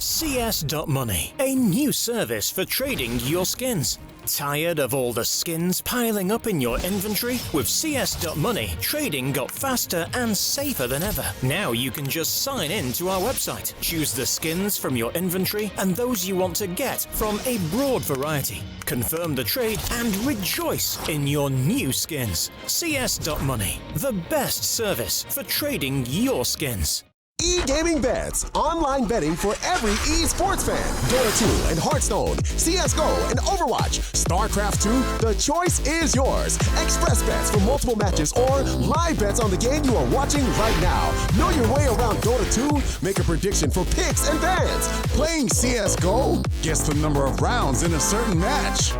CS.Money, a new service for trading your skins. Tired of all the skins piling up in your inventory? With CS.Money, trading got faster and safer than ever. Now you can just sign in to our website, choose the skins from your inventory and those you want to get from a broad variety. Confirm the trade and rejoice in your new skins. CS.Money, the best service for trading your skins. E-gaming bets, online betting for every esports fan. Dota 2 and Hearthstone, CSGO and Overwatch, StarCraft 2, the choice is yours. Express bets for multiple matches or live bets on the game you are watching right now. Know your way around Dota 2? Make a prediction for picks and bans. Playing CSGO? Guess the number of rounds in a certain match.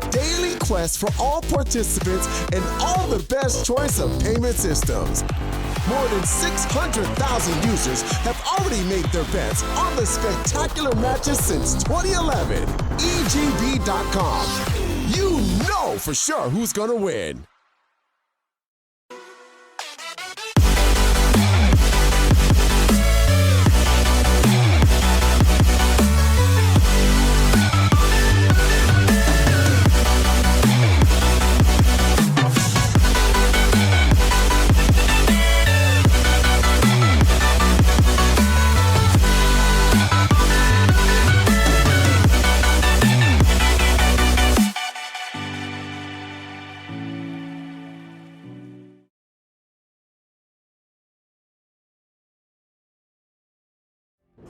Daily quests for all participants and all the best choice of payment systems. More than 600,000 users have already made their bets on the spectacular matches since 2011. EGB.com. You know for sure who's gonna win.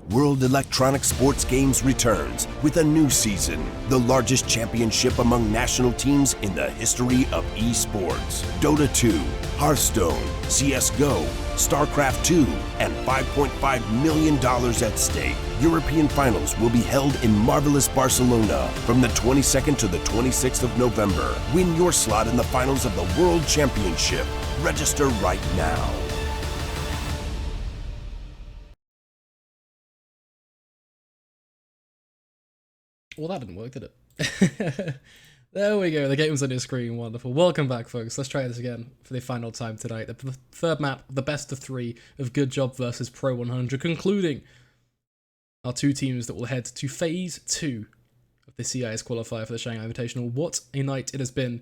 World Electronic Sports Games returns with a new season, the largest championship among national teams in the history of esports. Dota 2, Hearthstone, CSGO, StarCraft 2, and $5.5 million at stake. European finals will be held in marvelous Barcelona from the 22nd to the 26th of November. Win your slot in the finals of the World Championship. Register right now. Well, that didn't work, did it? There we go, the game's on your screen, wonderful. Welcome back, folks. Let's try this again for the final time tonight. The third map, the best of three of GoodJob versus pro100, concluding our two teams that will head to Phase 2 of the CIS Qualifier for the Shanghai Invitational. What a night it has been.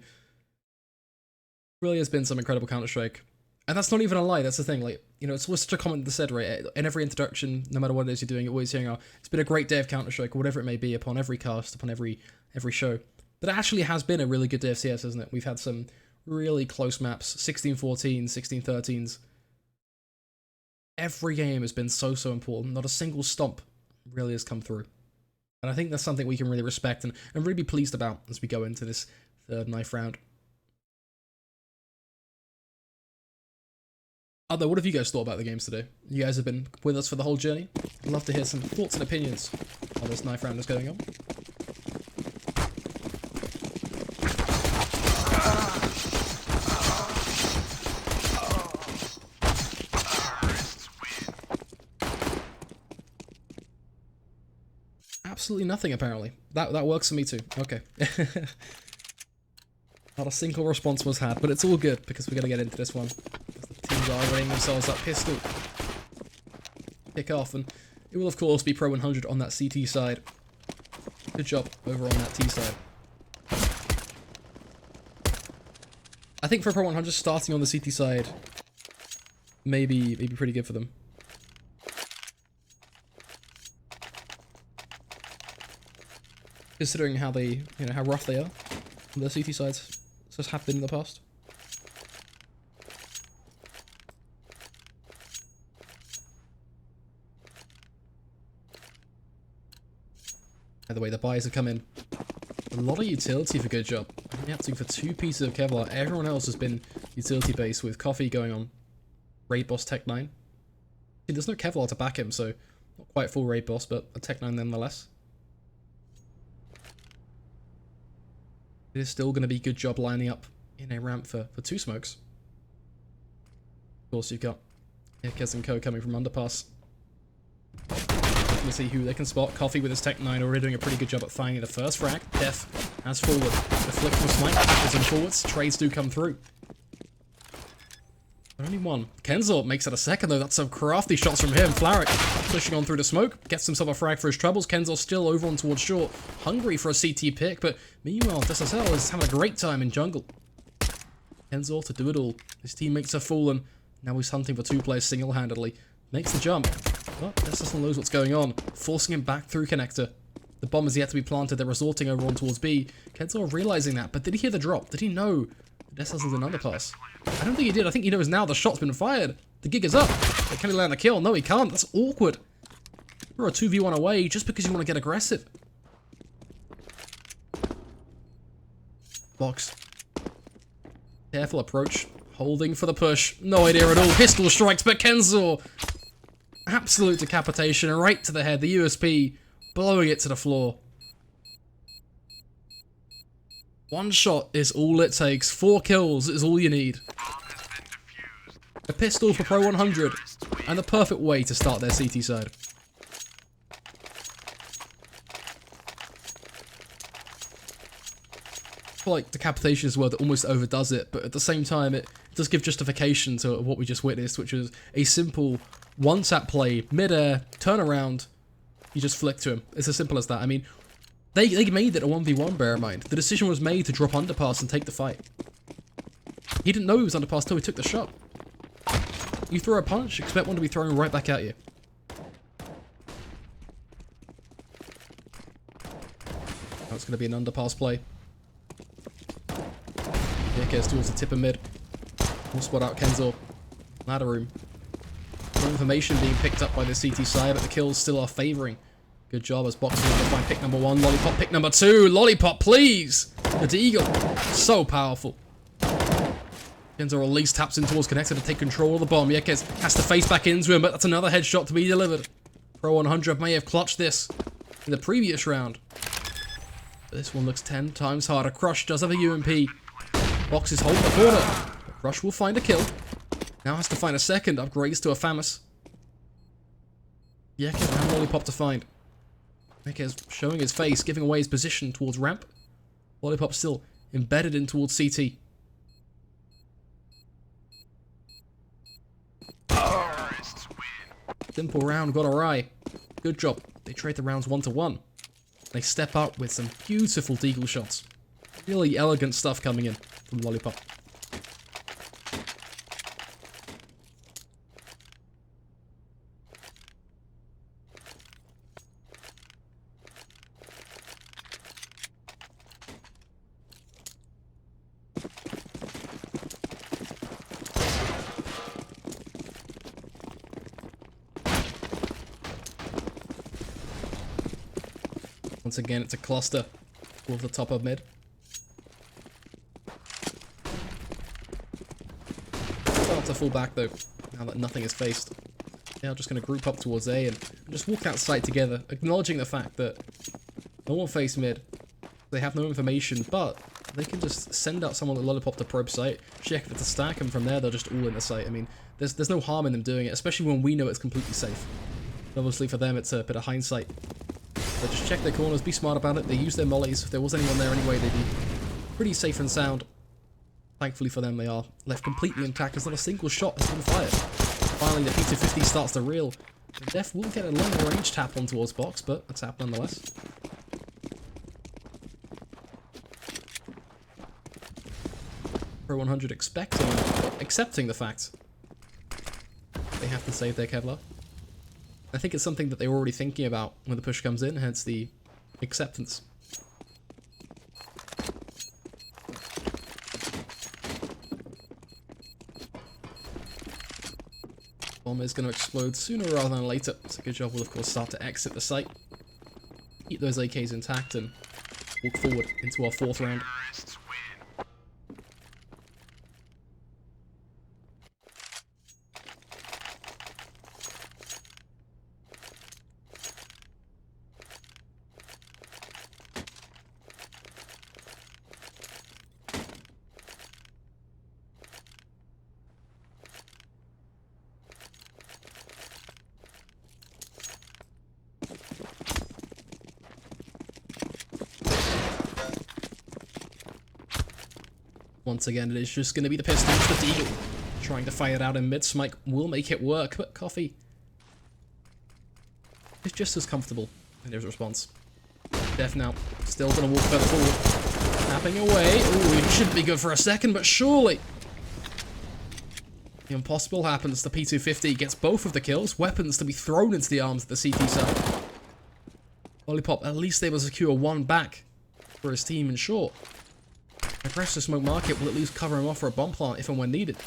Really has been some incredible Counter-Strike. And that's not even a lie, that's the thing, like, you know, it's always such a comment that said, right, in every introduction, no matter what it is you're doing, you're always hearing, oh, it's been a great day of Counter-Strike, or whatever it may be, upon every cast, upon every show. But it actually has been a really good day of CS, hasn't it? We've had some really close maps, 16-14, 16-13s. Every game has been so important, not a single stomp really has come through. And I think that's something we can really respect and really be pleased about as we go into this third knife round. Although, what have you guys thought about the games today? You guys have been with us for the whole journey. I'd love to hear some thoughts and opinions while this knife round is going on. Absolutely nothing, apparently. That works for me too. Okay. Not a single response was had, but it's all good because we're going to get into this one. Teams are running themselves up pistol. Pick off, and it will of course be pro100 on that CT side. Good job over on that T side. I think for pro100 starting on the CT side may be pretty good for them. Considering how they, you know, how rough they are. The CT sides just have been in the past. By the way, the buys have come in. A lot of utility for GoodJob. Only opting for 2 pieces of Kevlar. Everyone else has been utility based with Coffee going on Raid Boss Tech 9. See, there's no Kevlar to back him, so not quite full Raid Boss, but a Tech 9 nonetheless. It is still going to be GoodJob lining up in a ramp for 2 smokes. Of course, you've got Ikez and Co coming from underpass. Let's see who they can spot. Coffee with his Tech 9 already doing a pretty good job at finding the first frag. Def has forward. The flick from Smite is in forwards. Trades do come through. Only one. Kenzo makes it a second, though. That's some crafty shots from him. Flaric pushing on through the smoke. Gets himself a frag for his troubles. Kenzo still over on towards short. Hungry for a CT pick, but meanwhile, SSL is having a great time in jungle. Kenzo to do it all. His teammates have fallen. Now he's hunting for 2 players single-handedly. Makes the jump. But SSL knows what's going on. Forcing him back through connector. The bomb is yet to be planted. They're resorting over on towards B. Kenzo realizing that, but did he hear the drop? Did he know this is an underpass? I don't think he did. I think he knows now the shot's been fired. The gig is up. But can he land a kill? No, he can't. That's awkward. You're a 2v1 away just because you want to get aggressive. Box. Careful approach. Holding for the push. No idea at all. Pistol strikes, but Kenzo. Absolute decapitation right to the head. The USP blowing it to the floor. One shot is all it takes. 4 kills is all you need. A pistol for pro100, and the perfect way to start their CT side. I feel like decapitation is a word that almost overdoes it, but at the same time it does give justification to what we just witnessed, which was a simple one-tap play, mid-air, turn around, you just flick to him. It's as simple as that. I mean, they made it a 1v1, bear in mind. The decision was made to drop underpass and take the fight. He didn't know he was underpass till he took the shot. You throw a punch, expect one to be thrown right back at you. Now it's going to be an underpass play. Here gets towards the tip of mid. We'll spot out Kenzo. Ladder room. No information being picked up by the CT side, but the kills still are favouring. Good job as Boxing to find pick number 1. Lollipop pick number 2. Lollipop, please! The Deagle. So powerful. Kenzo at least taps in towards connector to take control of the bomb. Yekes has to face back into him, but that's another headshot to be delivered. Pro100 may have clutched this in the previous round. But this one looks 10 times harder. Crush does have a UMP. Box is holding the corner. But Crush will find a kill. Now has to find a second. Upgrades to a Famus. Yekes and Lollipop to find. Yekes showing his face, giving away his position towards ramp. Lollipop still embedded in towards CT. Simple round got awry. Good job. They trade the rounds 1-1. They step up with some beautiful deagle shots. Really elegant stuff coming in from Lollipop. Once again, it's a cluster towards the top of mid. Start to fall back though, now that nothing is faced. They are just going to group up towards A and just walk out sight together, acknowledging the fact that no one faced mid. They have no information, but they can just send out someone with Lollipop to probe site, check if it's a stack, and from there they're just all in the site. I mean, there's no harm in them doing it, especially when we know it's completely safe. Obviously for them it's a bit of hindsight. They just check their corners, be smart about it, they use their mollies. If there was anyone there anyway, they'd be pretty safe and sound. Thankfully for them, they are left completely intact as not a single shot has been fired. Finally, the P250 starts to reel. The Def will get a long range tap on towards box, but a tap nonetheless. Pro100 accepting the fact they have to save their Kevlar. I think it's something that they were already thinking about when the push comes in, hence the acceptance. Bomb is going to explode sooner rather than later, so GoodJob will of course start to exit the site. Keep those AKs intact and walk forward into our 4th round. Once again, it is just going to be the Pistons, the Deagle. Trying to fight it out in mid. Smike will make it work, but Coffee is just as comfortable in his response. Def now still going to walk further forward. Tapping away. Ooh, it should be good for a second, but surely the impossible happens. The P250 gets both of the kills. Weapons to be thrown into the arms of the CT side. Lollipop at least able to secure one back for his team in short. Aggressive smoke market will at least cover him off for a bomb plant if and when needed.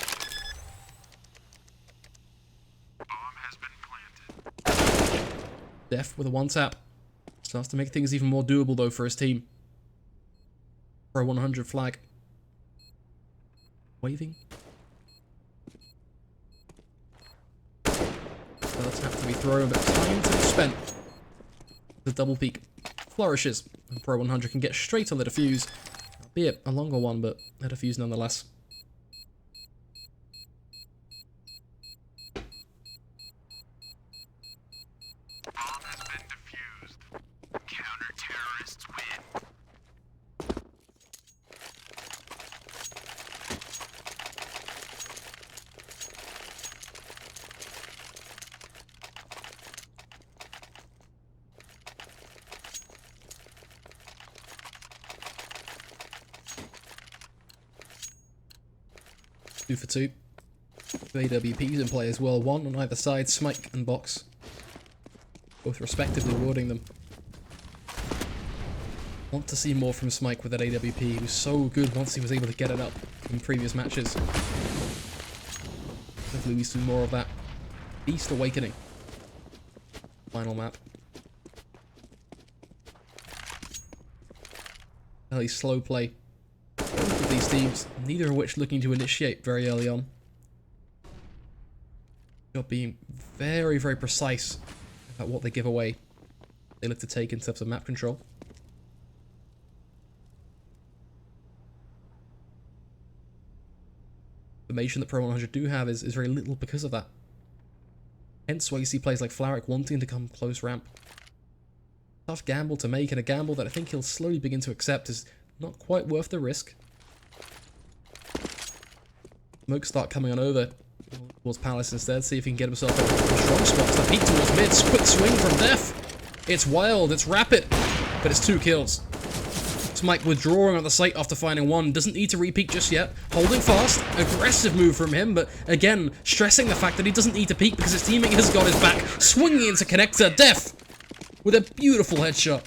Def with a one tap. Starts to make things even more doable though for his team. Pro100 flag. Waving. Does have to be thrown, but time to be spent. The double peak flourishes, and Pro100 can get straight on the defuse. Albeit a longer one, but a defuse nonetheless. Two for two. Two AWPs in play as well. One on either side, Smike and Box. Both respectively warding them. Want to see more from Smike with that AWP. He was so good once he was able to get it up in previous matches. Hopefully we see more of that. Beast Awakening. Final map. Fairly slow play. Both of these teams, neither of which looking to initiate very early on. GoodJob being very, very precise about what they give away. They look to take in terms of map control. Information that Pro100 do have is very little because of that. Hence why you see players like Flaric wanting to come close ramp. Tough gamble to make, and a gamble that I think he'll slowly begin to accept is not quite worth the risk. Smoke start coming on over towards Palace instead. See if he can get himself a strong spot. The peek towards mid. Quick swing from Def. It's wild. It's rapid. But it's 2 kills. Smike withdrawing on the site after finding one. Doesn't need to repeat just yet. Holding fast. Aggressive move from him. But again, stressing the fact that he doesn't need to peek because his teammate has got his back. Swinging into connector. Def with a beautiful headshot.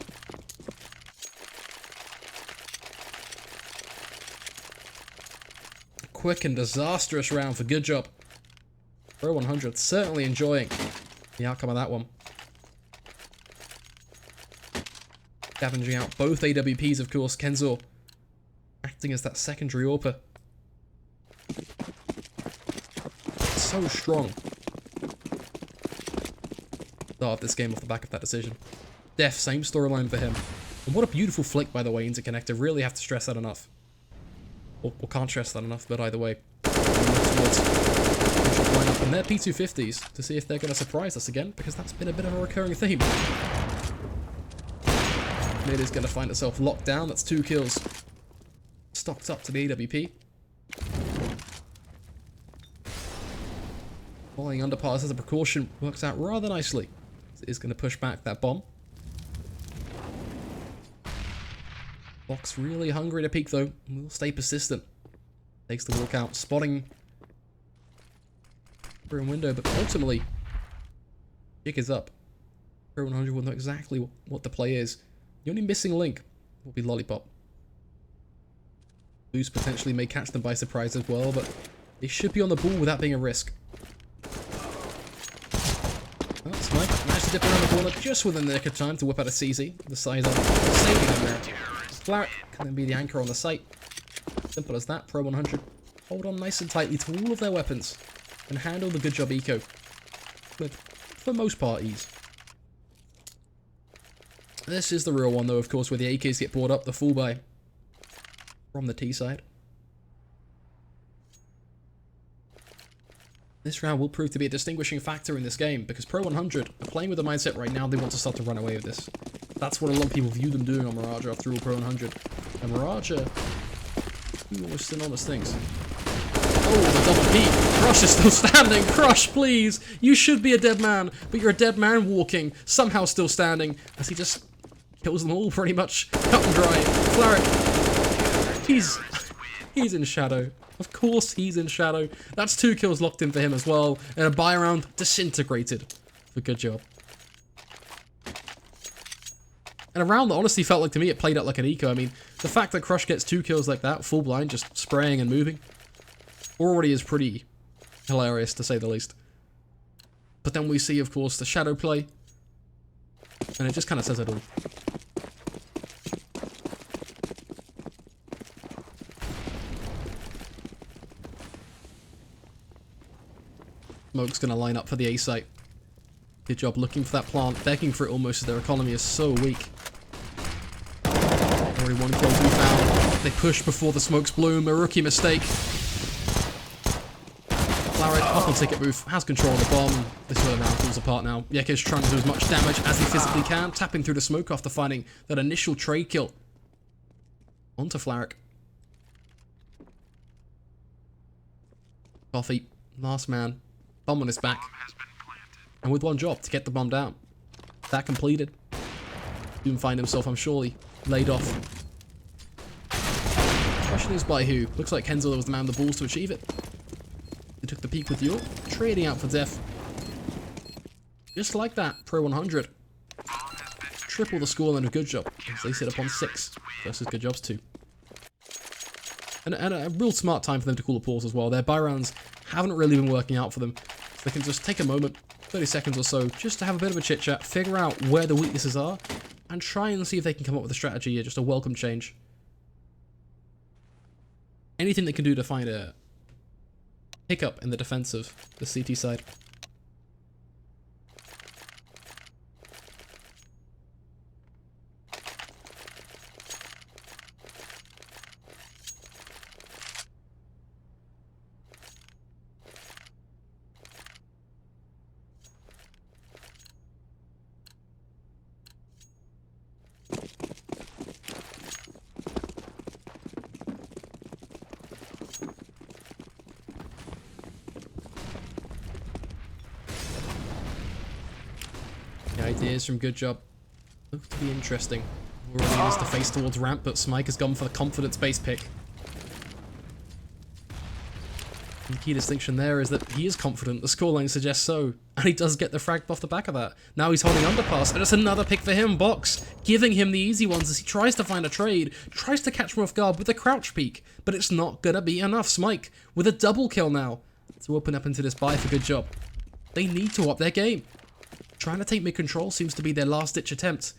Quick and disastrous round for GoodJob. Pro100 certainly enjoying the outcome of that one. Scavenging out both AWPs, of course. Kenzor acting as that secondary AWPer. So strong. Start this game off the back of that decision. Def, same storyline for him. And what a beautiful flick, by the way, into connector. Really have to stress that enough. Or can't stress that enough, but either way. And their P250s to see if they're going to surprise us again, because that's been a bit of a recurring theme. Mid is going to find itself locked down. That's 2 kills. Stocked up to the AWP. Falling underpass as a precaution works out rather nicely. It is going to push back that bomb. Box really hungry to peek though. Will stay persistent. Takes the walk out, spotting through a window, but ultimately Jig is up. Pro100 will know exactly what the play is. The only missing link will be Lollipop. Boost potentially may catch them by surprise as well, but they should be on the ball without being a risk. Oh, Smike managed to dip around the corner just within the nick of time to whip out a CZ. The size up, saving them there. Flaric can then be the anchor on the site. Simple as that. Pro100 hold on nice and tightly to all of their weapons and handle the GoodJob eco with, for most part, ease. This is the real one though, of course, where the AKs get brought up, the full buy from the T side. This round will prove to be a distinguishing factor in this game, because Pro100 are playing with the mindset right now they want to start to run away with this. That's what a lot of people view them doing on Mirage after all Pro100. And Mirage are doing almost synonymous things. Oh, the double peak. Crush is still standing. Crush, please. You should be a dead man, but you're a dead man walking, somehow still standing, as he just kills them all pretty much. Cut and dry. Flaric, he's in shadow. Of course he's in shadow. That's 2 kills locked in for him as well, and a buy round disintegrated for GoodJob. And a round that honestly felt like, to me, it played out like an eco. I mean, the fact that Crush gets 2 kills like that, full blind, just spraying and moving, already is pretty hilarious, to say the least. But then we see, of course, the shadow play, and it just kind of says it all. Smoke's going to line up for the A site. GoodJob looking for that plant, begging for it almost as their economy is so weak. Already 1 kill to be found. They push before the smokes bloom, a rookie mistake. Flaric off on ticket roof, has control of the bomb. This one now falls apart now. Yeke's trying to do as much damage as he physically can, tapping through the smoke after finding that initial trade kill. Onto Flaric. Coffee, last man. Bomb on his back. And with 1 job, to get the bomb down. That completed. Soon find himself, I'm surely, laid off. Question is by who? Looks like Kenzo was the man with the balls to achieve it. They took the peak with York, trading out for death. Just like that, pro100. Triple the scoreline of GoodJob, as they sit up on 6 versus GoodJob's 2. And a real smart time for them to call a pause as well. Their buy rounds haven't really been working out for them. So they can just take a moment, 30 seconds or so, just to have a bit of a chit chat, figure out where the weaknesses are, and try and see if they can come up with a strategy here, just a welcome change. Anything they can do to find a hiccup in the defense of the CT side. The ideas from GoodJob look to be interesting. Already has to face towards ramp, but Smike has gone for the confidence base pick. And the key distinction there is that he is confident, the scoreline suggests so, and he does get the frag off the back of that. Now he's holding underpass, and it's another pick for him, Box, giving him the easy ones as he tries to find a trade, tries to catch him off guard with a crouch peek, but it's not gonna be enough. Smike with a double kill now to open up into this buy for GoodJob. They need to up their game. Trying to take mid-control seems to be their last-ditch attempt.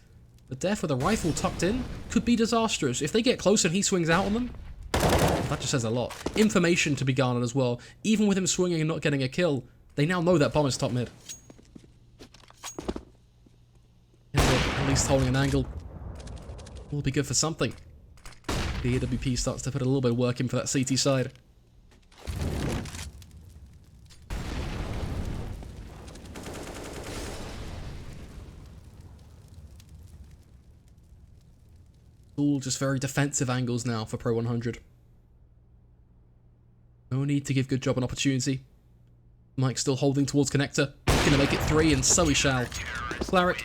But Def with a rifle tucked in could be disastrous. If they get close and he swings out on them, that just says a lot. Information to be garnered as well. Even with him swinging and not getting a kill, they now know that bomb is top mid. At least holding an angle will be good for something. The AWP starts to put a little bit of work in for that CT side. All just very defensive angles now for pro100. No need to give GoodJob an opportunity. Mike still holding towards connector. Gonna make it 3, and so he shall. Flaric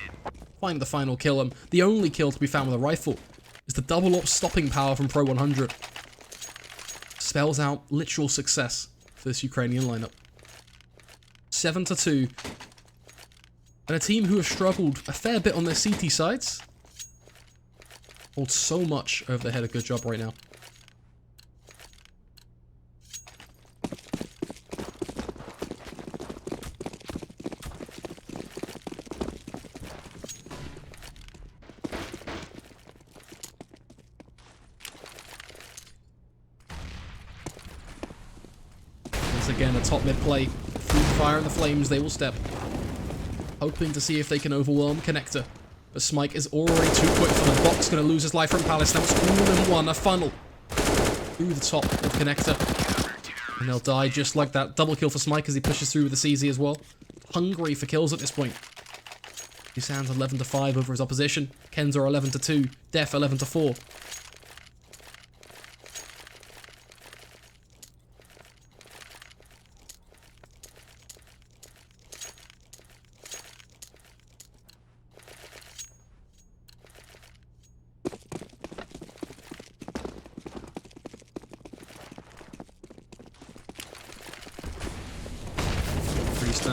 find the final kill. The only kill to be found with a rifle is the double up stopping power from pro100. Spells out literal success for this Ukrainian lineup. 7-2. And a team who have struggled a fair bit on their CT sides hold so much over the head of GoodJob right now. Once again, a top mid play. Through the fire and the flames, they will step, hoping to see if they can overwhelm connector. But Smike is already too quick for the Box, going to lose his life from Palace. Now it's all in one, a funnel through the top of connector. And they'll die just like that. Double kill for Smike as he pushes through with the CZ as well. Hungry for kills at this point. Dusan's 11-5 over his opposition. Kenzo 11-2. Def 11-4.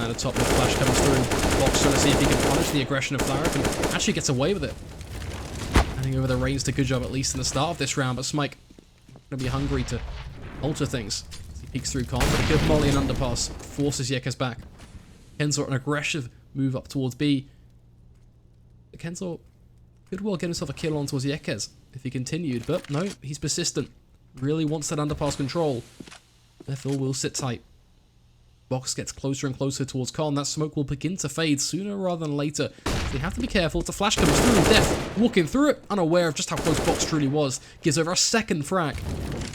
And a top mid flash comes through. Box trying to see if he can punish the aggression of Flaric and actually gets away with it. Handing over the reins to GoodJob at least in the start of this round, but Smike going to be hungry to alter things. As he peeks through Con, but a good molly and underpass forces Yekes back. Kenzor an aggressive move up towards B. But Kenzor could well get himself a kill on towards Yekes if he continued, but no, he's persistent. Really wants that underpass control. Therefore will sit tight. Box gets closer and closer towards Con. That smoke will begin to fade sooner rather than later. So you have to be careful. The flash comes through. Def walking through it, unaware of just how close Box truly was. Gives over a second frag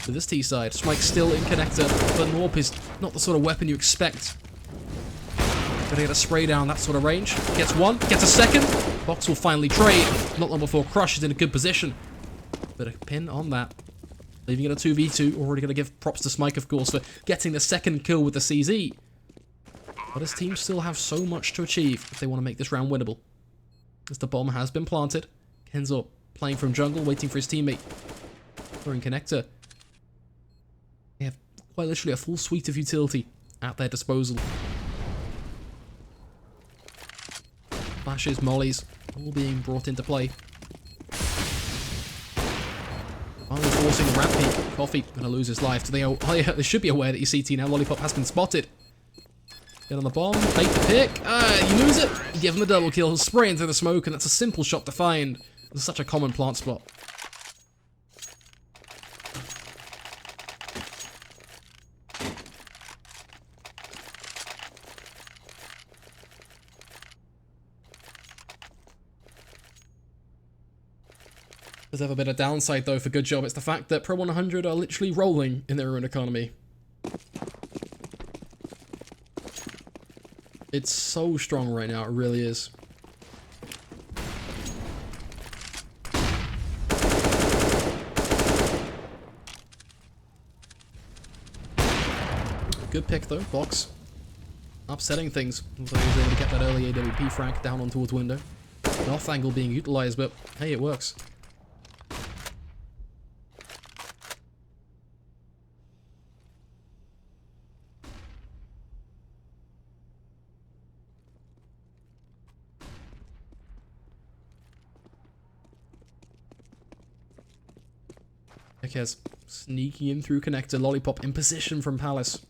to this T side. Smike still in connector, but Norp is not the sort of weapon you expect. Gonna get a spray down that sort of range. Gets one, gets a second. Box will finally trade. Not long before Crush is in a good position. But a pin on that. Leaving it a 2v2. Already going to give props to Smike, of course, for getting the second kill with the CZ. But his team still have so much to achieve if they want to make this round winnable. As the bomb has been planted. Kenzor playing from jungle, waiting for his teammate. Throwing connector. They have quite literally a full suite of utility at their disposal. Flashes, mollies, all being brought into play. Finally forcing a ramp peek. Coffee gonna lose his life. They should be aware that your CT now. Lollipop has been spotted. Get on the bomb, bait the pick. You lose it. You give him a double kill. He'll spray into the smoke, and that's a simple shot to find. It's such a common plant spot. There's ever been a downside though for GoodJob. It's the fact that pro100 are literally rolling in their own economy. It's so strong right now, it really is. Good pick though, Box. Upsetting things. Looks like he was able to get that early AWP frag down on towards window. An off angle being utilized, but hey, it works. Yekes sneaking in through connector. Lollipop in position from Palace.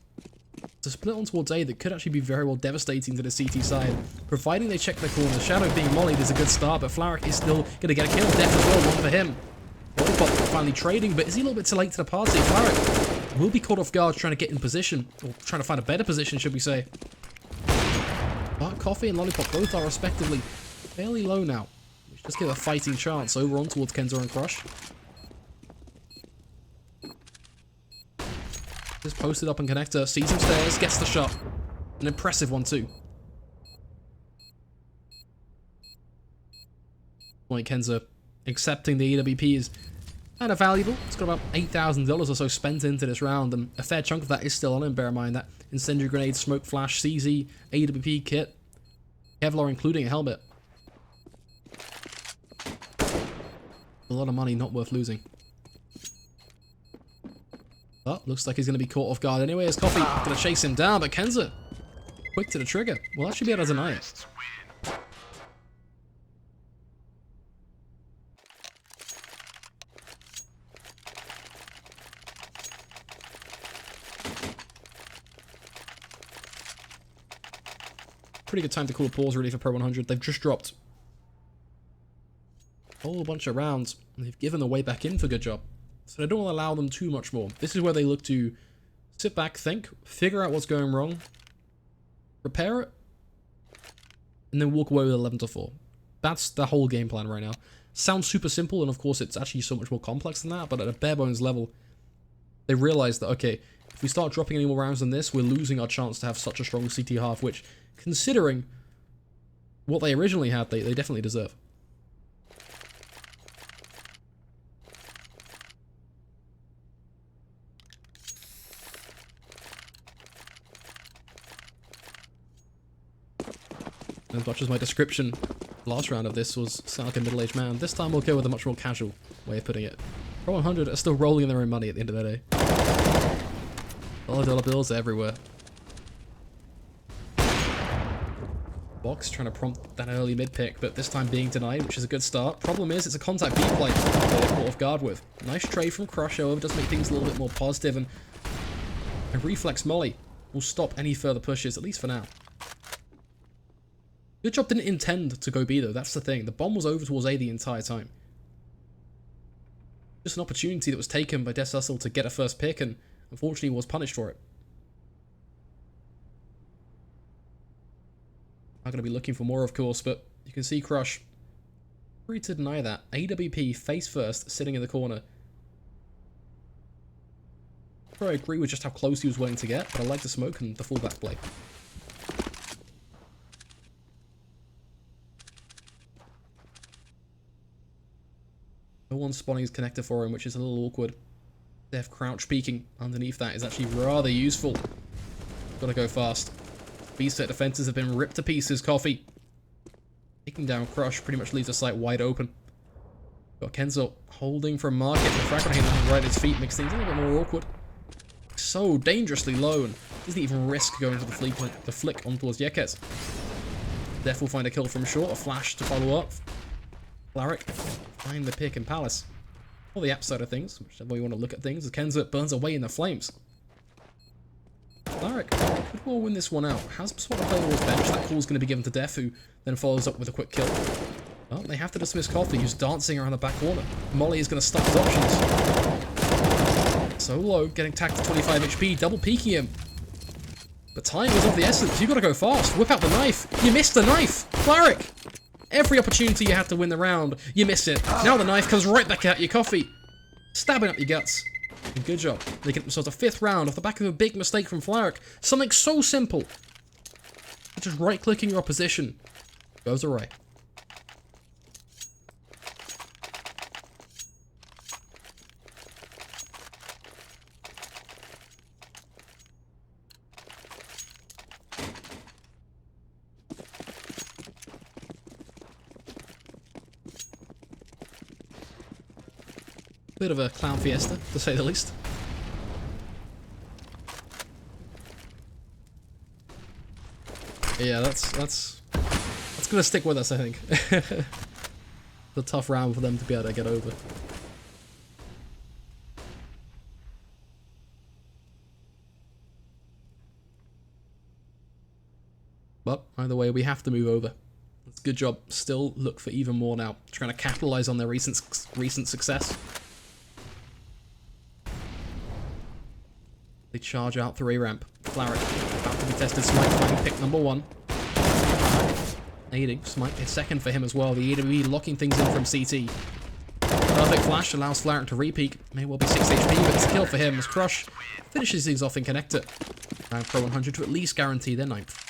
It's a split on towards A that could actually be very well devastating to the CT side, providing they check the corner. Shadow being mollied is a good start, but Flaric is still going to get a kill. Death as well, one for him. Lollipop finally trading, but is he a little bit too late to the party? Flaric will be caught off guard trying to get in position, or trying to find a better position, should we say. But Coffee and Lollipop both are respectively fairly low now, which does give a fighting chance over on towards Kenzor and Crush. Just posted up on connector, sees him stairs, gets the shot. An impressive one too. Point Kenzor accepting the EWP is kind of valuable. It's got about $8,000 or so spent into this round, and a fair chunk of that is still on him. Bear in mind that incendiary grenade, smoke flash, CZ, AWP kit, Kevlar including a helmet. A lot of money, not worth losing. But looks like he's going to be caught off guard anyway, as Coffee going to chase him down, but Kenzor quick to the trigger. Will actually be able to deny it. Pretty good time to call a pause really for pro100. They've just dropped a whole bunch of rounds, and they've given the way back in for GoodJob. So they don't want to allow them too much more. This is where they look to sit back, think, figure out what's going wrong, repair it, and then walk away with 11-4. That's the whole game plan right now. Sounds super simple, and of course it's actually so much more complex than that, but at a bare bones level, they realize that, okay, if we start dropping any more rounds than this, we're losing our chance to have such a strong CT half, which, considering what they originally had, they definitely deserve. As much as my description last round of this was sound like a middle-aged man, this time we'll go with a much more casual way of putting it. pro100 are still rolling in their own money at the end of the day. $1 bills everywhere. Box trying to prompt that early mid pick, but this time being denied, which is a good start. Problem is, it's a contact B play that they're caught off guard with. Nice trade from Crush, however, does make things a little bit more positive, and a reflex molly will stop any further pushes, at least for now. GoodJob didn't intend to go B though, that's the thing. The bomb was over towards A the entire time. Just an opportunity that was taken by Desusel to get a first pick, and unfortunately was punished for it. I'm going to be looking for more, of course, but you can see Crush free to deny that. AWP face first, sitting in the corner. I agree with just how close he was willing to get, but I like the smoke and the fullback play. No one's spawning his connector for him, which is a little awkward. Def crouch peeking underneath that is actually rather useful. Gotta go fast. B-set defenses have been ripped to pieces. Coffee taking down Crush pretty much leaves the site wide open. Got Kenzo holding for a market. The fragment hitting right at his feet makes things a little bit more awkward. So dangerously low and doesn't even risk going for the flick on towards Yekes. Def will find a kill from short. A flash to follow up. Flaric find the pick in Palace. Or the app side of things, whichever way you want to look at things, as Kenzo burns away in the flames. Flaric could well win this one out. Has Swat to play towards bench. That call is going to be given to Def, who then follows up with a quick kill. Well, they have to dismiss Coffee, who's dancing around the back corner. Molly is going to start his options. Solo getting tacked to 25 HP, double peeking him. But time is of the essence. You've got to go fast. Whip out the knife. You missed the knife. Flaric! Every opportunity you had to win the round, you miss it. Now the knife comes right back at you, Coffee. Stabbing up your guts. And good job. They get themselves a 5th round off the back of a big mistake from Flaric. Something so simple. Just right-clicking your opposition goes awry. Bit of a clown fiesta, to say the least. Yeah, that's gonna stick with us, I think. It's a tough round for them to be able to get over. But either way, we have to move over. It's a good job. Still look for even more now, trying to capitalize on their recent success. They charge out through a ramp. Flaric about to be tested. Smite finding pick number 1. Aiding. Smite is second for him as well. The AWE locking things in from CT. Perfect flash allows Flaric to re-peek. May well be 6 HP, but it's a kill for him as Crush finishes things off in connector. And pro100 to at least guarantee their 9th.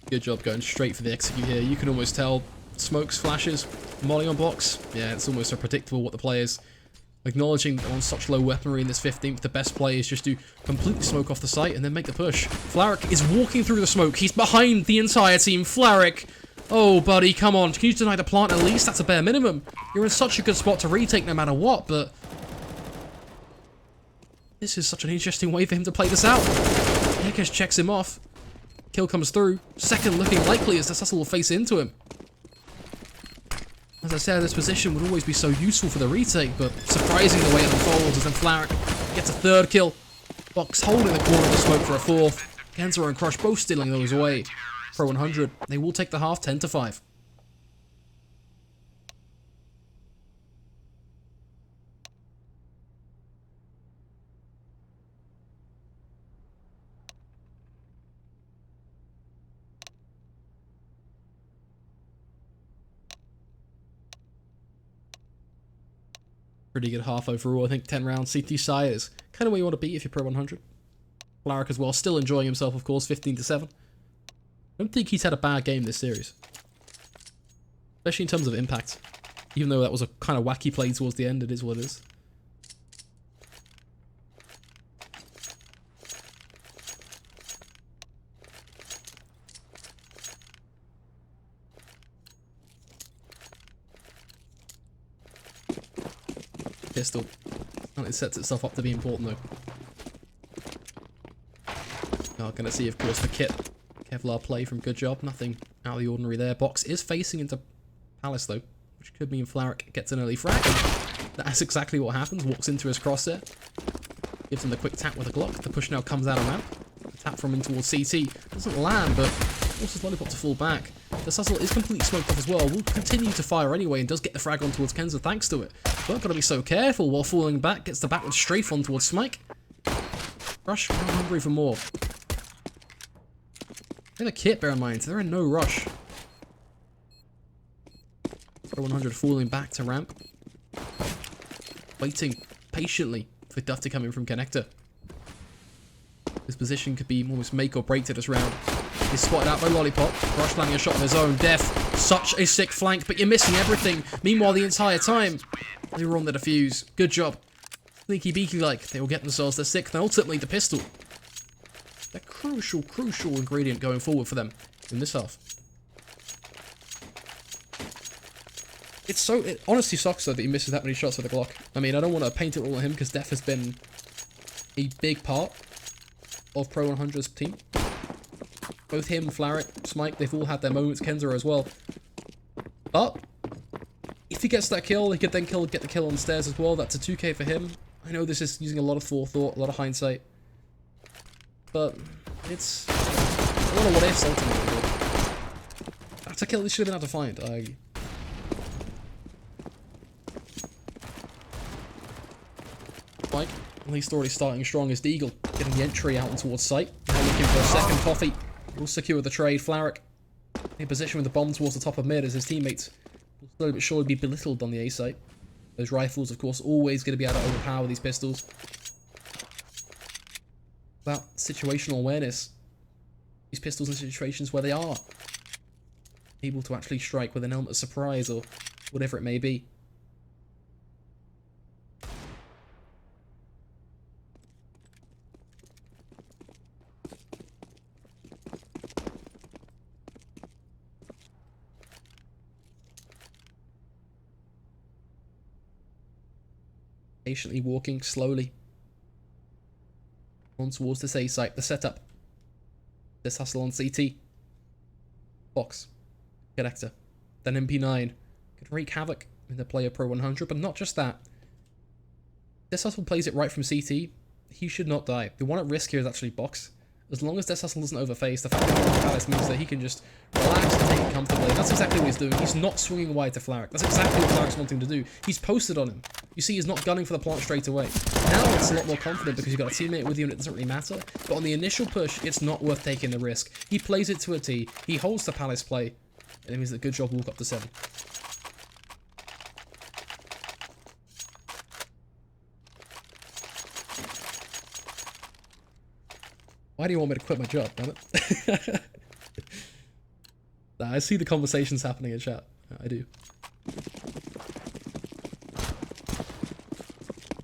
Good job going straight for the execute here. You can almost tell smokes, flashes, molly on box. Yeah, it's almost so predictable what the play is. Acknowledging that on such low weaponry in this 15th, the best play is just to completely smoke off the site and then make the push. Flaric is walking through the smoke. He's behind the entire team. Flaric! Oh, buddy, come on. Can you deny the plant at least? That's a bare minimum. You're in such a good spot to retake no matter what, but this is such an interesting way for him to play this out. Nikes checks him off. Kill comes through. Second looking likely as Desusel will face into him. As I said, this position would always be so useful for the retake, but surprising the way it unfolds as then Flaric gets a 3rd kill. Box holding the corner of the smoke for a 4th. Kenzo and Crush both stealing those away. Pro100, they will take the half 10-5. Pretty good half overall, I think 10 rounds. CT CIS, kind of where you want to be if you're pro100. Flaric as well, still enjoying himself, of course, 15-7. I don't think he's had a bad game this series. Especially in terms of impact. Even though that was a kind of wacky play towards the end, it is what it is. Pistol. And it sets itself up to be important though. Now gonna see, of course, the kit. Kevlar play from GoodJob. Nothing out of the ordinary there. Box is facing into Palace though, which could mean Flaric gets an early frag. That's exactly what happens. Walks into his crosshair. Gives him the quick tap with a Glock. The push now comes out of ramp. The tap from in towards CT. Doesn't land, but forces Lollipop to fall back. The Suzzle is completely smoked off as well. Will continue to fire anyway and does get the frag on towards Kenza thanks to it. But gotta be so careful while falling back. Gets the backward strafe on towards Smike. Rush, I'm hungry for more. They have a kit, bear in mind. They're in no rush. pro100 falling back to ramp. Waiting patiently for Duff to come in from connector. His position could be almost make or break to this round. He's spotted out by Lollipop. Rush landing a shot of his own. Def, such a sick flank, but you're missing everything. Meanwhile, the entire time, they were on the defuse. Good job. Sneaky beaky like. They will get themselves their sixth and ultimately the pistol. A crucial ingredient going forward for them in this half. It honestly sucks though that he misses that many shots with the Glock. I mean, I don't want to paint it all on him because Def has been a big part of pro100's team. Both him, Flaric, Smike, they've all had their moments. Kenza as well. But if he gets that kill, he could then get the kill on the stairs as well. That's a 2k for him. I know this is using a lot of forethought, a lot of hindsight. But it's a lot of what ifs ultimately. That's a kill they should have been able to find. Mike, at least already starting strong as Deagle, getting the entry out and towards sight. Now looking for a second coffee. Will secure the trade. Flaric in position with the bomb towards the top of mid as his teammates will slowly but surely be belittled on the A site. Those rifles, of course, always going to be able to overpower these pistols. About situational awareness. These pistols in situations where they are able to actually strike with an element of surprise or whatever it may be. Patiently walking slowly on towards this A site. The setup. This hustle on CT. Box. Connector. Then MP9. Could wreak havoc in the player pro100, but not just that. This hustle plays it right from CT. He should not die. The one at risk here is actually Box. As long as this hustle doesn't overface, the fact that Palace means that he can just relax and take it comfortably. And that's exactly what he's doing. He's not swinging wide to Flaric. That's exactly what Flaric's wanting to do. He's posted on him. You see, he's not gunning for the plant straight away. Now it's a lot more confident because you've got a teammate with you and it doesn't really matter. But on the initial push, it's not worth taking the risk. He plays it to a T. He holds the Palace play. And it means that GoodJob walk up to 7. Why do you want me to quit my job, damn it? Nah, I see the conversations happening in chat. I do.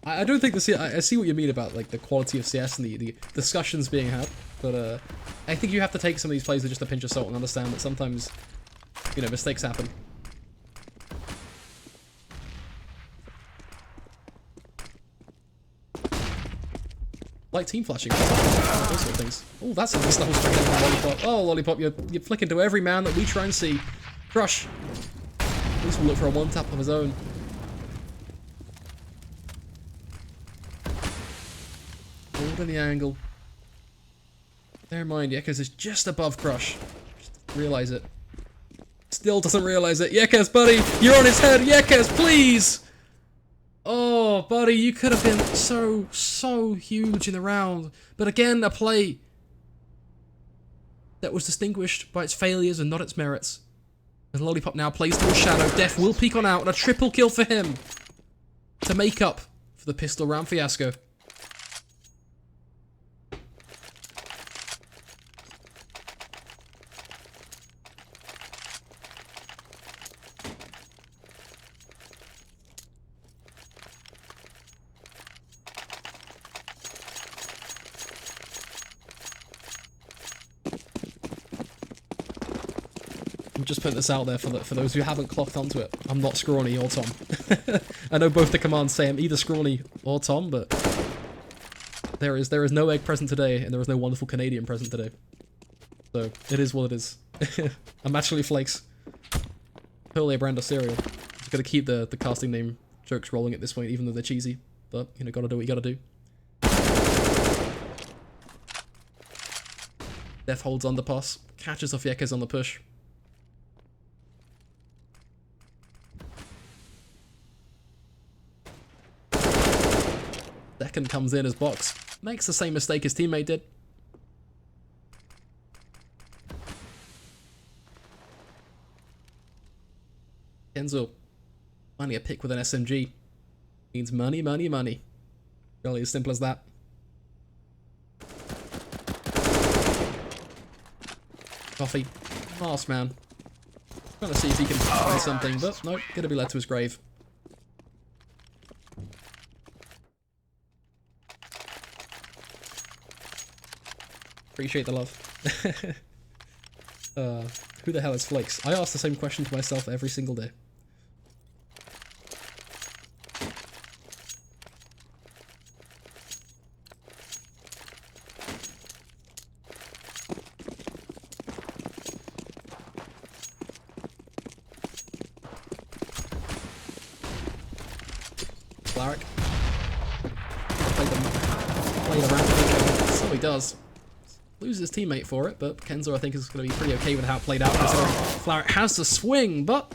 I don't think I see what you mean about like the quality of CS and the discussions being had, but I think you have to take some of these plays with just a pinch of salt and understand that sometimes, you know, mistakes happen. Like team flashing, those sort of things. Oh, that's a nice level straight down from Lollipop. Oh, Lollipop, you're flicking to every man that we try and see. Crush. At least we'll look for a one tap of his own. Holding the angle. Bear in mind, Yekes is just above Crush. Just realize it. Still doesn't realize it. Yekes, buddy, you're on his head. Yekes, please. Oh, buddy, you could have been so huge in the round. But again, a play that was distinguished by its failures and not its merits. As Lollipop now plays towards Shadow. Def will peek on out, and a triple kill for him to make up for the pistol round fiasco. just putting this out there for those who haven't clocked onto it. I'm not Scrawny or Tom. I know both the commands say I'm either Scrawny or Tom, but there is no egg present today, and there is no wonderful Canadian present today. So it is what it is. I'm actually Flakes. Totally a brand of cereal. Just gotta keep the casting name jokes rolling at this point, even though they're cheesy. But you know, gotta do what you gotta do. Def holds underpass, catches off Yekes on the push. Second comes in as Box. Makes the same mistake his teammate did. Kenzo finding a pick with an SMG means money, money, money. Really as simple as that. Coffee. Last man. Trying to see if he can find something, but nope, gonna be led to his grave. Appreciate the love. Who the hell is Flakes? I ask the same question to myself every single day. Flaric. Played around. So he does. Loses his teammate for it, but Kenzo I think is going to be pretty okay with how it played out. Flaric has to swing, but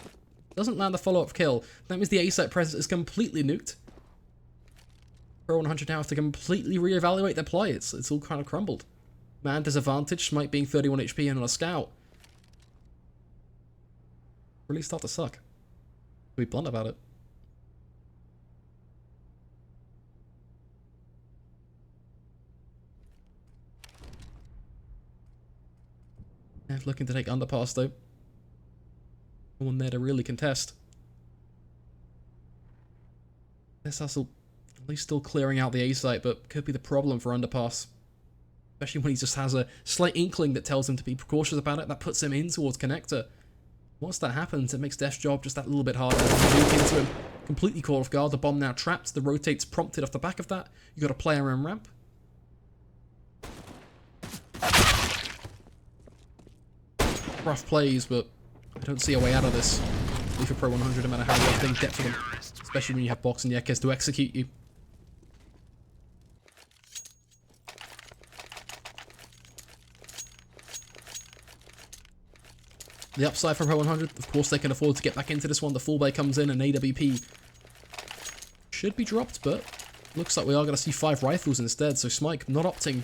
doesn't land the follow-up kill. That means the A-site presence is completely nuked. Pro100 now have to completely reevaluate their play. It's all kind of crumbled. Man disadvantage, Smite being 31 HP and on a scout. Really start to suck. To be blunt about it. Looking to take underpass though. No one there to really contest. This hustle at least still clearing out the A site, but could be the problem for underpass. Especially when he just has a slight inkling that tells him to be precautious about it. That puts him in towards connector. Once that happens, it makes Def's job just that little bit harder. Nuke into him, completely caught off guard. The bomb now trapped. The rotate's prompted off the back of that. You got a player around ramp. Rough plays, but I don't see a way out of this. Leave for Pro100, no matter how well things get for them. Especially when you have Box and Yekes to execute you. The upside for Pro100, of course they can afford to get back into this one. The full bay comes in and AWP should be dropped, but looks like we are going to see 5 rifles instead. So Smike not opting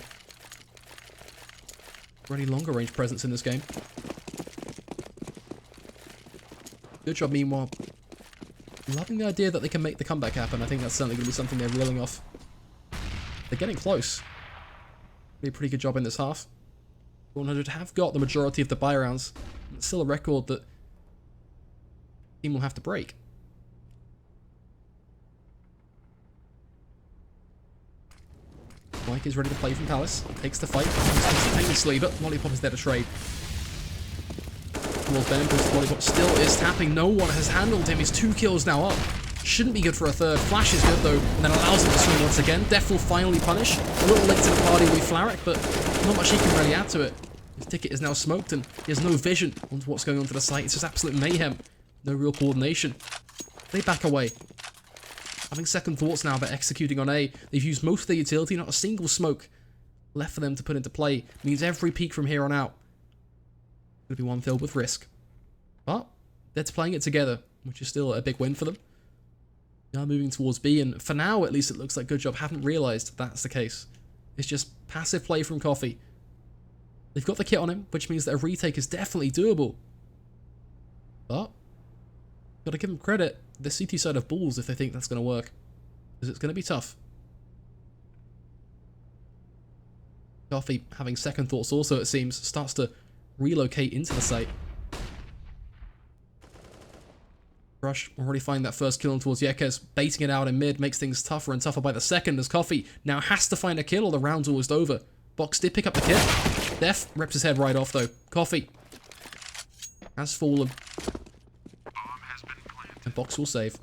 for any longer range presence in this game. GoodJob, meanwhile, loving the idea that they can make the comeback happen. I think that's certainly going to be something they're reeling off. They're getting close. Be a pretty good job in this half. 100 have got the majority of the buy rounds. It's still a record that the team will have to break. Mike is ready to play from Palace. Takes the fight instantaneously, but Lollipop is there to trade. Lollipop still is tapping. No one has handled him. He's 2 kills now up. Shouldn't be good for a third. Flash is good though, and then allows him to swing once again. Def will finally punish. A little late to the party with Flaric, but not much he can really add to it. His ticket is now smoked, and he has no vision onto what's going on to the site. It's just absolute mayhem. No real coordination. They back away. Having second thoughts now about executing on A. They've used most of their utility. Not a single smoke left for them to put into play. Means every peak from here on out going to be one filled with risk. But they're playing it together, which is still a big win for them. Now moving towards B, and for now at least it looks like GoodJob haven't realised that's the case. It's just passive play from Coffee. They've got the kit on him, which means that a retake is definitely doable. But gotta give them credit, the CT side of balls if they think that's going to work, because it's going to be tough. Coffee, having second thoughts also it seems, starts to relocate into the site. Rush already find that first kill towards Yekes, baiting it out in mid, makes things tougher and tougher by the second as Coffee now has to find a kill or the round's almost over. Box did pick up the kill. Def rips his head right off though. Coffee has fallen. And box will save.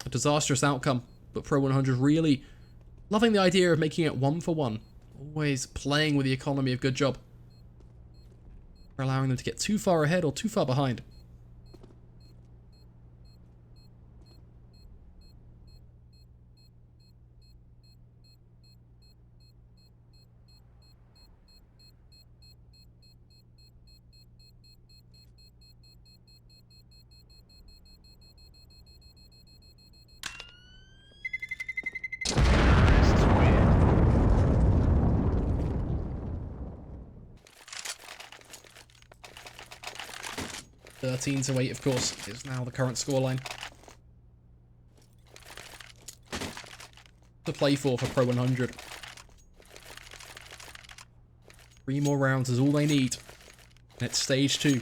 A disastrous outcome, but pro100 really loving the idea of making it 1-for-1. Always playing with the economy of GoodJob. For allowing them to get too far ahead or too far behind. To 8, of course, is now the current scoreline. To play for pro100. 3 more rounds is all they need. And it's stage 2.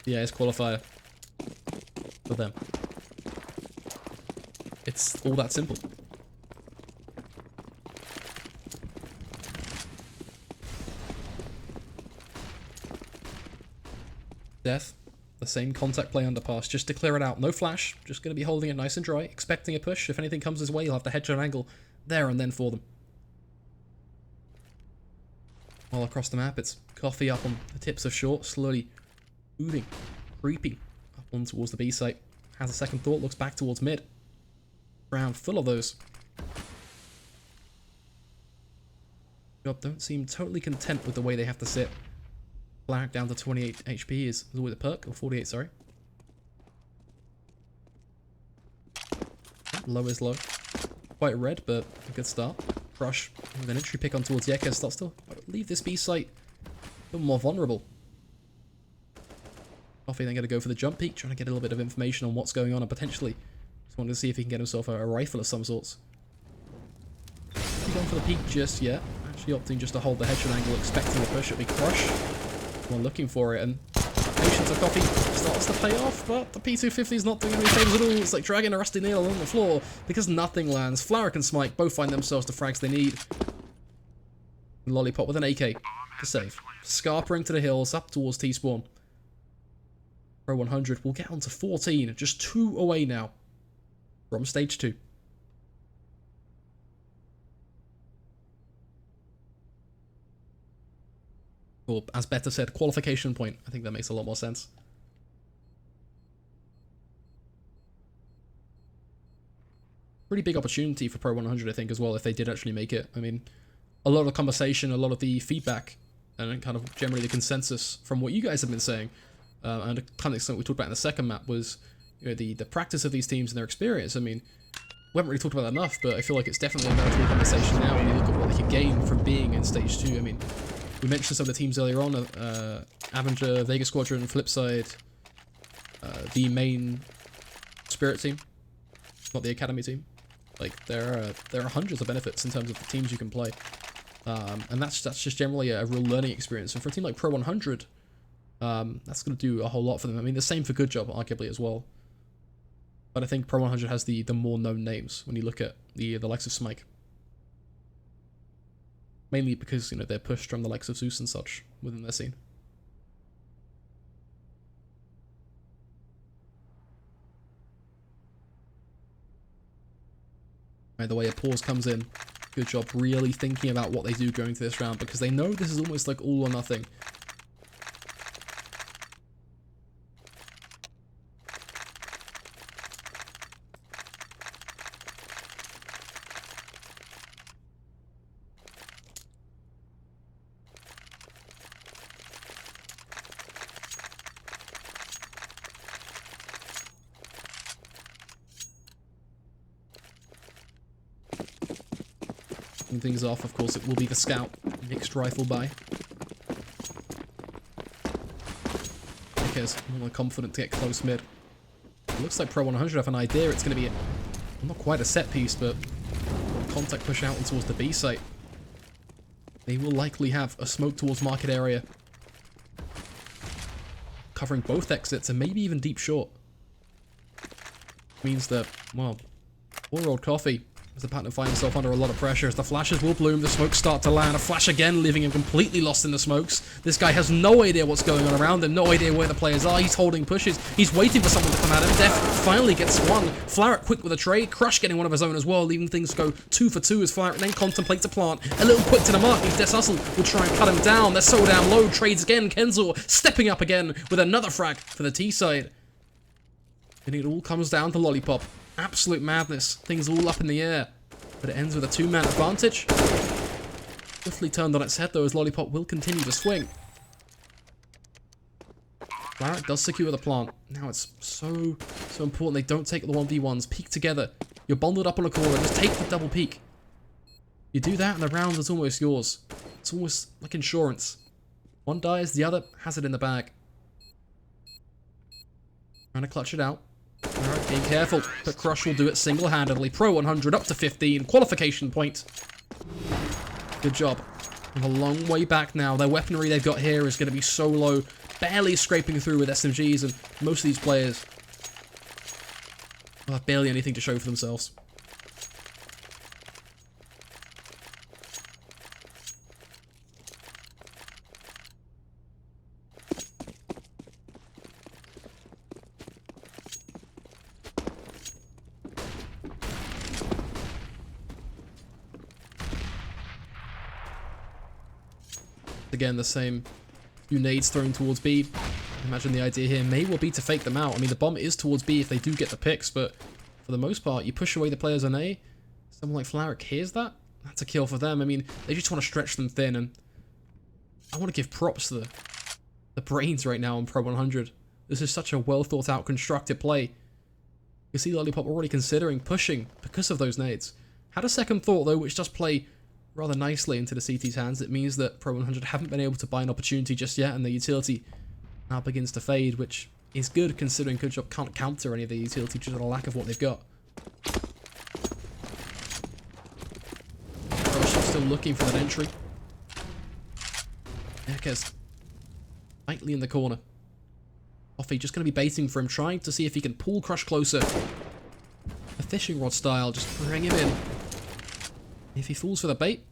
CIS Qualifier. For them. It's all that simple. Death, the same contact play underpass, just to clear it out. No flash, just going to be holding it nice and dry, expecting a push. If anything comes his way, he'll have the headshot angle there and then for them. All across the map, it's Coffee up on the tips of short, slowly moving, creeping up on towards the B site. Has a second thought, looks back towards mid. Round full of those. GoodJob don't seem totally content with the way they have to sit. Flag down to 28 HP is always a perk, or 48, sorry. Low is low. Quite red, but a good start. Crush with an entry pick on towards Yeka starts to leave this B site a little more vulnerable. Coffee then going to go for the jump peek, trying to get a little bit of information on what's going on and potentially just wanted to see if he can get himself a rifle of some sorts. Not going for the peek just yet. Actually opting just to hold the headshot angle, expecting the push. It'll be Crush. Well, looking for it, and patience of Coffee starts to pay off, but the P250 is not doing any favors at all. It's like dragging a rusty nail along the floor because nothing lands. Flowerick and Smike both find themselves the frags they need. Lollipop with an AK to save. Scarpering to the hills, up towards T-spawn. pro100 will get on to 14, just 2 away now from stage 2. Or, as Beta said, qualification point. I think that makes a lot more sense. Pretty big opportunity for pro100, I think, as well, if they did actually make it. I mean, a lot of the conversation, a lot of the feedback, and kind of generally the consensus from what you guys have been saying, and kind of something we talked about in the second map was, you know, the practice of these teams and their experience. I mean, we haven't really talked about that enough, but I feel like it's definitely a meritable conversation now when you look at what they could gain from being in stage 2. I mean, we mentioned some of the teams earlier on, Avenger, Vega Squadron, Flipside, the main Spirit team, not the Academy team. Like, there are hundreds of benefits in terms of the teams you can play. And that's just generally a real learning experience. And for a team like pro100, that's going to do a whole lot for them. I mean, the same for GoodJob, arguably, as well. But I think pro100 has the more known names when you look at the likes of Smike. Mainly because, you know, they're pushed from the likes of Zeus and such within their scene. By the way, a pause comes in. GoodJob really thinking about what they do going to this round because they know this is almost like all or nothing. Things off, of course, it will be the Scout mixed rifle buy. Because more confident to get close mid. It looks like pro100 have an idea. It's going to be not quite a set piece, but contact push out and towards the B site. They will likely have a smoke towards market area, covering both exits and maybe even deep short. Means that, well, poor old Coffee as the partner finds himself under a lot of pressure. As the flashes will bloom, the smokes start to land. A flash again, leaving him completely lost in the smokes. This guy has no idea what's going on around him, no idea where the players are. He's holding pushes. He's waiting for someone to come at him. Def finally gets one. Flaret quick with a trade. Crush getting one of his own as well, leaving things go 2 for 2 as Flaret then contemplates a plant. A little quick to the mark. Des Hustle will try and cut him down. They're so down low. Trades again. Kenzor stepping up again with another frag for the T side. And it all comes down to Lollipop. Absolute madness. Things all up in the air. But it ends with a 2-man advantage. Swiftly turned on its head though, as Lollipop will continue to swing. Flaret does secure the plant. Now it's so important they don't take the 1v1s. Peek together. You're bundled up on a corner. Just take the double peek. You do that and the round is almost yours. It's almost like insurance. One dies, the other has it in the bag. Trying to clutch it out. Alright, being careful, but Crush will do it single-handedly. Pro100 up to 15, qualification point. Good job. And a long way back now. Their weaponry they've got here is going to be so low, barely scraping through with SMGs, and most of these players will have barely anything to show for themselves. Again, the same few nades thrown towards B. I imagine the idea here may well be to fake them out. I mean, the bomb is towards B if they do get the picks, but for the most part, you push away the players on A. Someone like Flaret hears that. That's a kill for them. I mean, they just want to stretch them thin, and I want to give props to the brains right now on Pro100. This is such a well thought out, constructed play. You see Lollipop already considering pushing because of those nades. Had a second thought though, which does play rather nicely into the CT's hands. It means that Pro100 haven't been able to buy an opportunity just yet, and the utility now begins to fade, which is good considering GoodJob can't counter any of the utility due to the lack of what they've got. Still looking for that entry. Ekes tightly in the corner. Coffee just going to be baiting for him, trying to see if he can pull Crush closer. A fishing rod style, just bring him in. If he falls for the bait,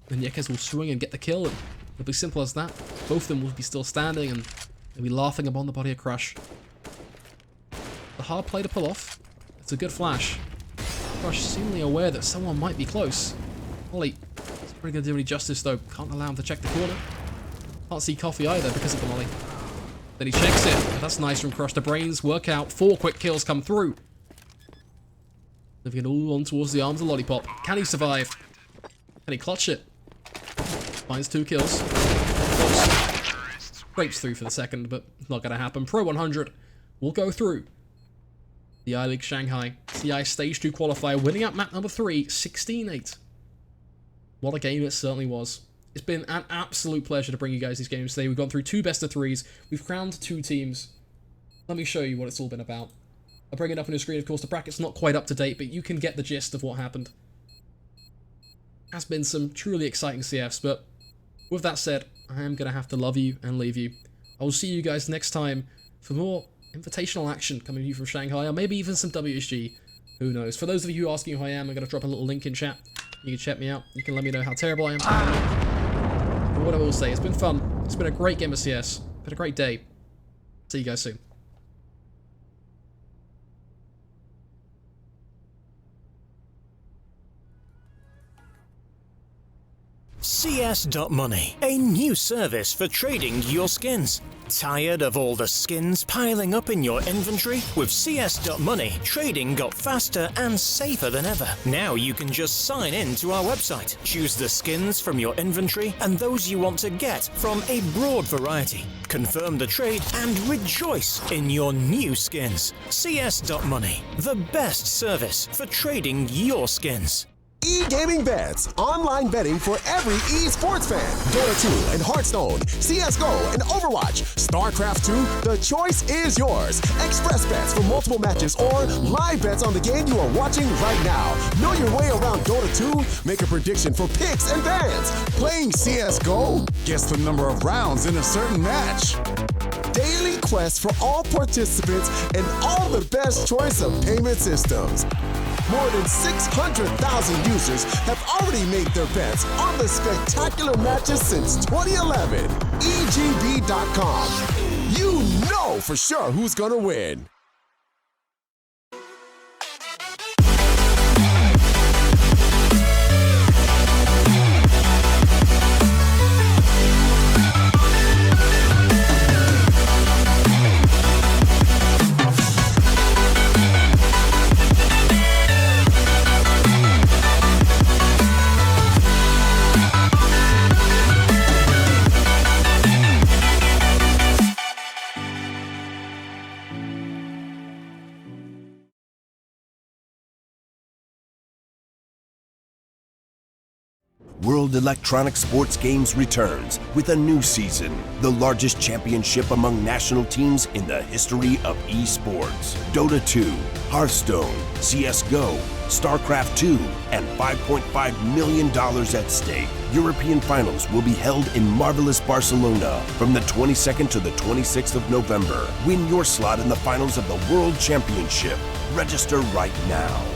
then Yekes will swing and get the kill, and it'll be simple as that. Both of them will be still standing, and they'll be laughing upon the body of Crush. The hard play to pull off. It's a good flash. Crush seemingly aware that someone might be close. Molly, it's pretty going to do any justice though. Can't allow him to check the corner. Can't see Coffee either because of the molly. Then he checks it. That's nice from Crush. The brains work out. 4 quick kills come through. Moving it all on towards the arms of Lollipop. Can he survive? Can he clutch it? Finds 2 kills. Scrapes through for the second, but not going to happen. Pro100 will go through the I-League Shanghai CIS Stage 2 Qualifier, winning out map number 3, 16-8. What a game it certainly was. It's been an absolute pleasure to bring you guys these games today. We've gone through 2 best of 3s. We've crowned 2 teams. Let me show you what it's all been about. I'll bring it up on your screen. Of course, the bracket's not quite up to date, but you can get the gist of what happened. Has been some truly exciting CFs, but with that said, I am going to have to love you and leave you. I will see you guys next time for more invitational action coming to you from Shanghai, or maybe even some WSG. Who knows? For those of you who are asking who I am, I'm going to drop a little link in chat. You can check me out. You can let me know how terrible I am. But what I will say, it's been fun. It's been a great game of CS. Been a great day. See you guys soon. CS.Money, a new service for trading your skins. Tired of all the skins piling up in your inventory? With CS.Money, trading got faster and safer than ever. Now you can just sign in to our website, choose the skins from your inventory and those you want to get from a broad variety. Confirm the trade and rejoice in your new skins. CS.Money, the best service for trading your skins. E-gaming bets, online betting for every esports fan. Dota 2 and Hearthstone, CSGO and Overwatch, StarCraft 2, the choice is yours. Express bets for multiple matches or live bets on the game you are watching right now. Know your way around Dota 2? Make a prediction for picks and bans. Playing CSGO? Guess the number of rounds in a certain match. Daily quests for all participants and all the best choice of payment systems. More than 600,000 users have already made their bets on the spectacular matches since 2011. EGB.com. You know for sure who's gonna win. World Electronic Sports Games returns with a new season, the largest championship among national teams in the history of esports. Dota 2, Hearthstone, CSGO, StarCraft 2, and $5.5 million at stake. European finals will be held in marvelous Barcelona from the 22nd to the 26th of November. Win your slot in the finals of the World Championship. Register right now.